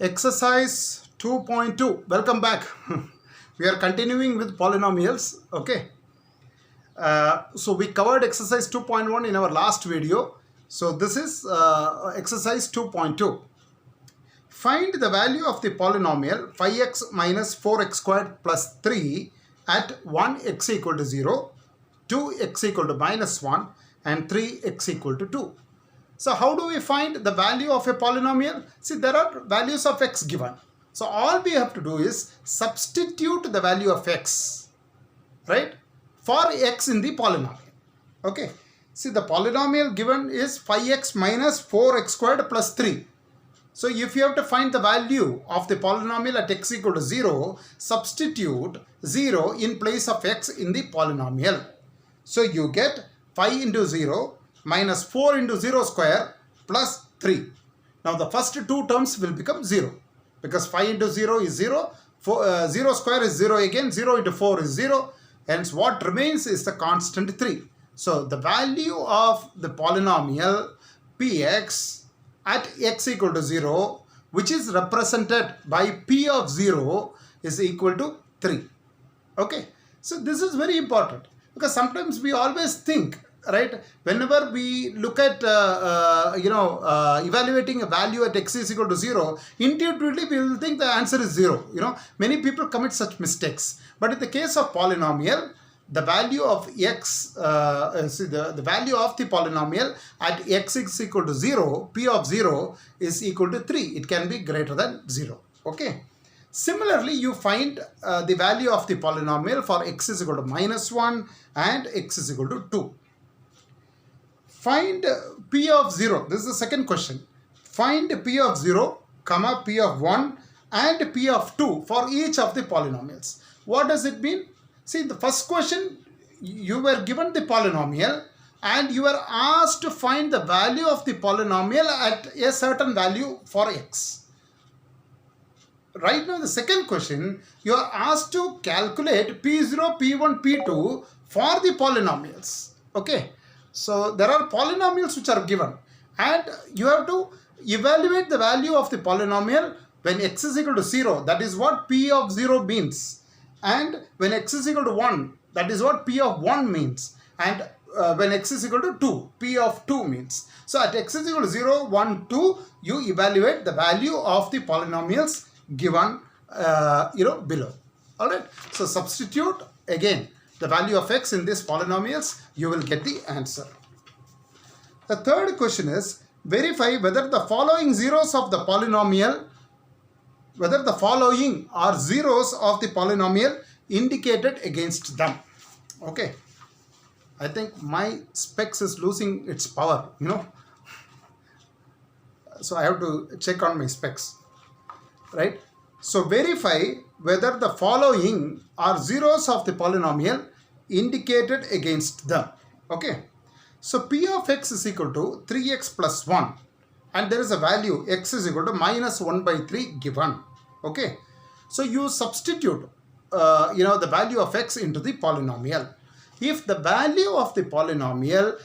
Exercise 2.2. Welcome back. We are continuing with polynomials. Okay. So we covered exercise 2.1 in our last video. So this is exercise 2.2. Find the value of the polynomial 5x minus 4x squared plus 3 at 1x equal to 0, 2x equal to minus 1 and 3x equal to 2. So how do we find the value of a polynomial? See, there are values of x given. So all we have to do is substitute the value of x, right, for x in the polynomial. Okay. See, the polynomial given is 5x minus 4x squared plus 3. So if you have to find the value of the polynomial at x equal to 0, substitute 0 in place of x in the polynomial. So you get 5 into 0 minus 4 into 0 square plus 3. Now the first two terms will become 0 because 5 into 0 is 0, 0 square is 0 again, 0 into 4 is 0, hence what remains is the constant 3. So the value of the polynomial px at x equal to 0, which is represented by p of 0, is equal to 3. Okay, so this is very important because sometimes we always think, right, whenever we look at evaluating a value at x is equal to 0, intuitively we will think the answer is 0. Many people commit such mistakes, but in the case of polynomial, the value of x, the value of the polynomial at x is equal to 0, p of 0 is equal to 3. It can be greater than 0. Okay. Similarly, you find the value of the polynomial for x is equal to minus 1 and x is equal to 2. Find p of 0. This is the second question. Find p of 0, comma p of 1 and p of 2 for each of the polynomials. What does it mean? See, the first question, you were given the polynomial and you were asked to find the value of the polynomial at a certain value for x. Right now, the second question, you are asked to calculate P0, P1, P2 for the polynomials. Okay. So there are polynomials which are given and you have to evaluate the value of the polynomial when x is equal to 0. That is what p of 0 means. And when x is equal to 1, that is what p of 1 means. And when x is equal to 2, p of 2 means. So at x is equal to 0, 1, 2, you evaluate the value of the polynomials given below. Alright. So substitute again the value of x in these polynomials, you will get the answer. The third question is, verify whether the following zeros of the polynomial, whether the following are zeros of the polynomial indicated against them. Okay. I think my specs is losing its power, So I have to check on my specs, right? So verify whether the following are zeros of the polynomial indicated against them. Okay. So p of x is equal to 3x plus 1 and there is a value x is equal to minus 1 by 3 given. Okay. So you substitute the value of x into the polynomial. If the value of the polynomial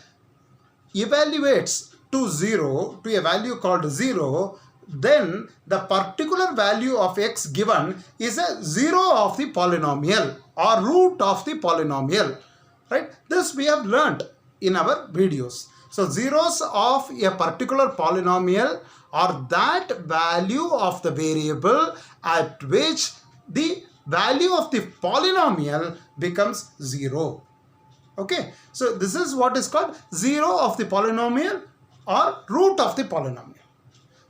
evaluates to 0, to a value called 0, then the particular value of x given is a 0 of the polynomial or root of the polynomial, right? This we have learnt in our videos. So zeros of a particular polynomial are that value of the variable at which the value of the polynomial becomes 0. Okay, so this is what is called 0 of the polynomial or root of the polynomial.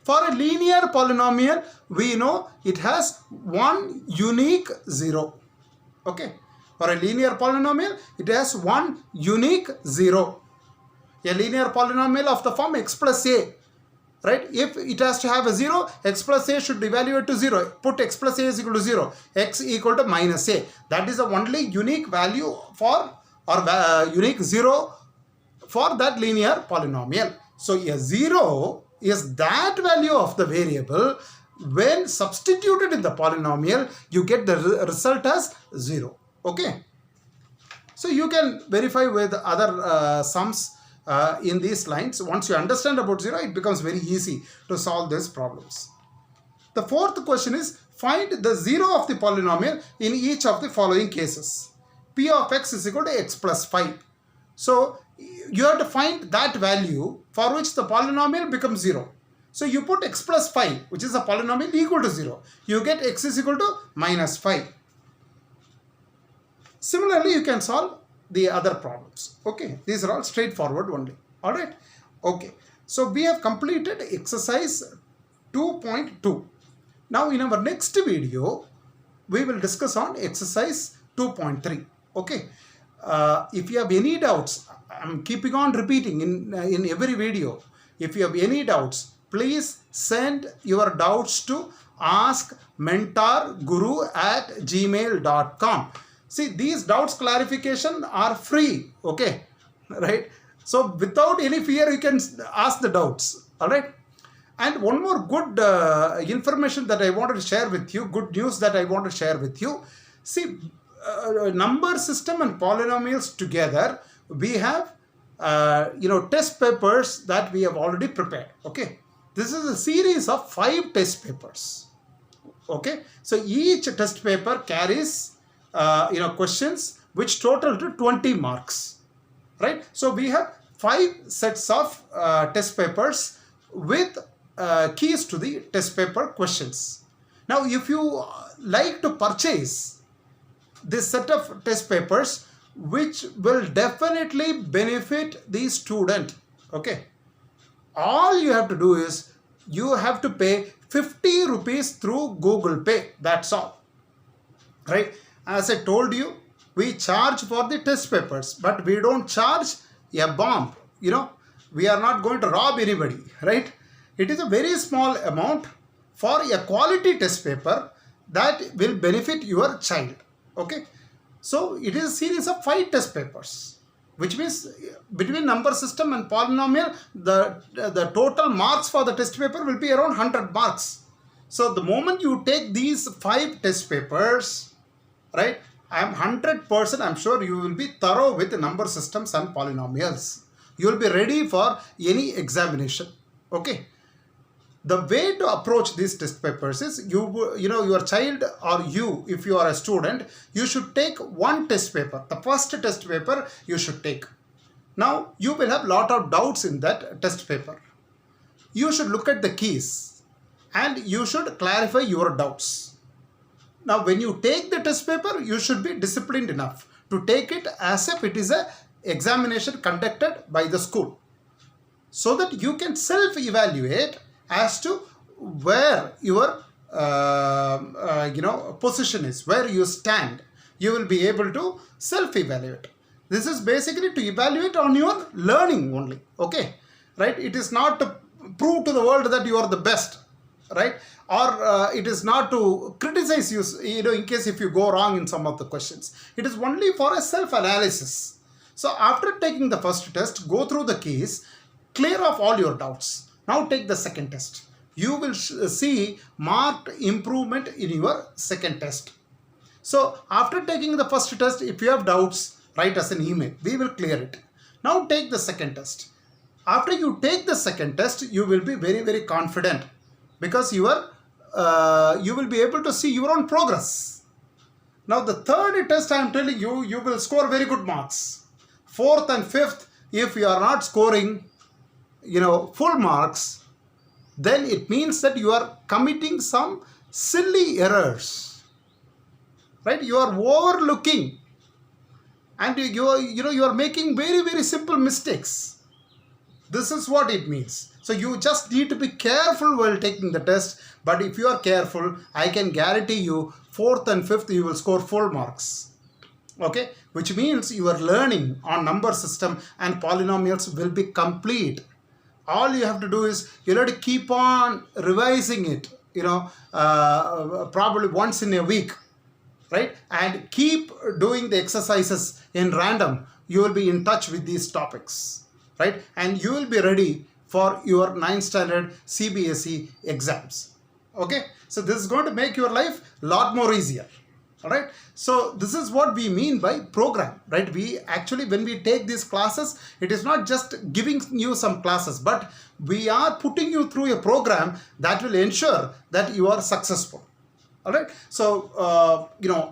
For a linear polynomial, we know it has one unique 0. Okay. For a linear polynomial, it has one unique 0. A linear polynomial of the form x plus a. Right? If it has to have a 0, x plus a should evaluate to 0. Put x plus a is equal to 0. X equal to minus a. That is the only unique value for or unique 0 for that linear polynomial. So a 0 is that value of the variable. When substituted in the polynomial, you get the result as 0. Okay. So you can verify with other sums in these lines. Once you understand about 0, it becomes very easy to solve these problems. The fourth question is find the zero of the polynomial in each of the following cases. P of x is equal to x plus 5. So you have to find that value for which the polynomial becomes 0. So you put x plus 5, which is a polynomial equal to 0. You get x is equal to minus 5. Similarly, you can solve the other problems. Okay, these are all straightforward only. All right. Okay, so we have completed exercise 2.2. Now in our next video, we will discuss on exercise 2.3. Okay, if you have any doubts, I'm keeping on repeating in every video. If you have any doubts, please send your doubts to askmentorguru@gmail.com. See, these doubts clarification are free. Okay, right? So without any fear, you can ask the doubts. All right. And one more good information that I wanted to share with you, good news that I want to share with you. See, number system and polynomials together, we have test papers that we have already prepared. Okay, this is a series of 5 test papers. Okay, so each test paper carries questions which total to 20 marks, right? So we have 5 sets of test papers with keys to the test paper questions. Now if you like to purchase this set of test papers, which will definitely benefit the student, okay, all you have to do is you have to pay 50 rupees through Google Pay. That's all, right? As I told you, we charge for the test papers, but we don't charge a bomb. We are not going to rob anybody, right? It is a very small amount for a quality test paper that will benefit your child. Okay, so it is a series of 5 test papers, which means between number system and polynomial, the total marks for the test paper will be around 100 marks. So the moment you take these 5 test papers, right, I am 100%, I'm sure you will be thorough with number systems and polynomials. You will be ready for any examination. Okay. The way to approach these test papers is your child or you, if you are a student, you should take one test paper. The first test paper you should take. Now you will have lot of doubts in that test paper. You should look at the keys and you should clarify your doubts. Now when you take the test paper, you should be disciplined enough to take it as if it is a examination conducted by the school, so that you can self-evaluate as to where your position is, where you stand. You will be able to self-evaluate. This is basically to evaluate on your learning only. Okay, right? It is not to prove to the world that you are the best, right? Or it is not to criticize you, in case if you go wrong in some of the questions. It is only for a self-analysis. So after taking the first test, go through the keys, clear off all your doubts. Now take the second test. You will see marked improvement in your second test. So after taking the first test, if you have doubts, write us an email. We will clear it. Now take the second test. After you take the second test, you will be very, very confident, because you will be able to see your own progress. Now the third test, I am telling you, you will score very good marks. Fourth and fifth, if you are not scoring full marks, then it means that you are committing some silly errors, right? You are overlooking and you are making very, very simple mistakes. This is what it means. So you just need to be careful while taking the test. But if you are careful, I can guarantee you fourth and fifth you will score full marks. Okay, which means your learning on number system and polynomials will be complete. All you have to do is you have to keep on revising it, probably once in a week, right? And keep doing the exercises in random. You will be in touch with these topics, right? And you will be ready for your 9th standard CBSE exams. Okay, so this is going to make your life a lot more easier. All right, so this is what we mean by program, right? We actually, when we take these classes, it is not just giving you some classes, but we are putting you through a program that will ensure that you are successful. All right, so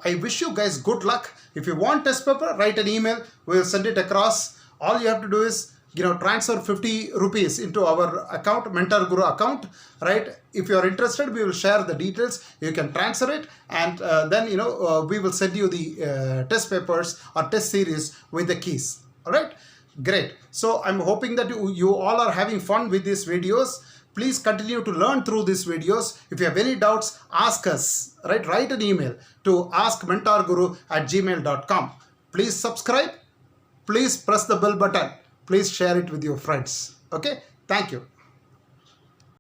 I wish you guys good luck. If you want test paper, write an email, we'll send it across. All you have to do is transfer 50 rupees into our account, Mentor Guru account, right? If you are interested, we will share the details. You can transfer it, and then we will send you the test papers or test series with the keys. All right, great. So I'm hoping that you all are having fun with these videos. Please continue to learn through these videos. If you have any doubts, ask us, right? Write an email to askmentorguru@gmail.com. Please subscribe. Please press the bell button. Please share it with your friends. Okay? Thank you.